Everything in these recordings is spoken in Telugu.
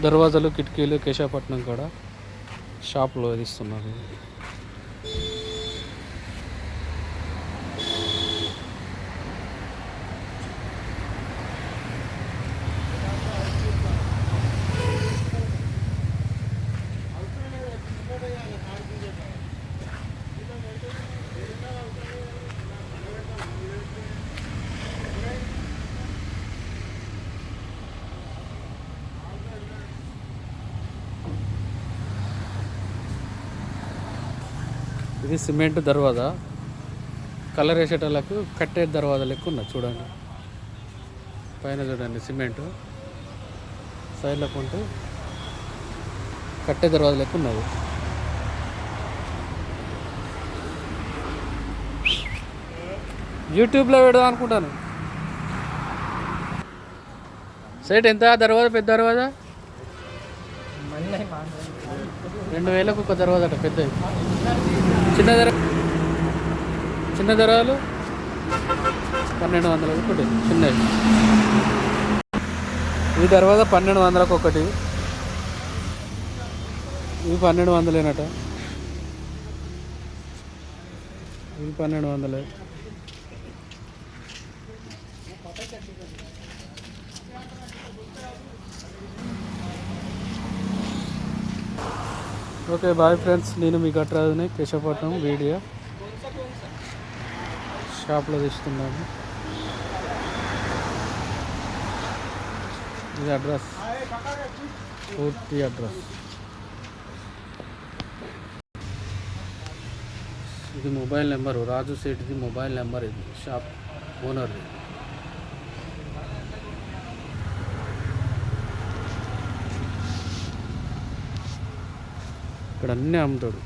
దర్వాజాలు కిటికీలు కేశవపట్నం కూడా షాప్లో ఇస్తున్నారు. ఇది సిమెంట్ దర్వాజా. కలర్ వేసేటోళ్ళకు కట్టే దర్వాజా లెక్క ఉన్నది చూడండి. పైన చూడండి సిమెంటు, సైడ్లో కొంటే కట్టే దర్వాజా లెక్క ఉన్నది. యూట్యూబ్లో పెడదాం అనుకుంటాను. సైట్ ఎంత దర్వాజా? పెద్ద దర్వాజా 2000కు ఒక దర్వాజా అట పెద్దది. చిన్న ధరలు 1200 ఒకటి చిన్నది. ఈ దర్వాజా 1200కు ఒకటి. ఇవి 1200ఏనట. ఇవి 1200. ఓకే బాయ్ ఫ్రెండ్స్, నేను మీ గట్రాజుని కేశవపట్నం వీడియో షాప్లో తీస్తున్నాను. ఇది అడ్రస్, పూర్తి అడ్రస్. ఇది మొబైల్ నెంబరు, రాజు సేట్ది మొబైల్ నెంబర్. ఇది షాప్ ఓనర్ది. ఇక్కడ అన్నీ అమ్ముతాడు.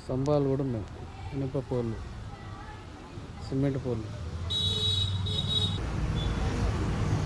స్తంభాలు కూడా ఉన్నాయి, ఇనుప పోళ్ళు, సిమెంట్ పోళ్ళు.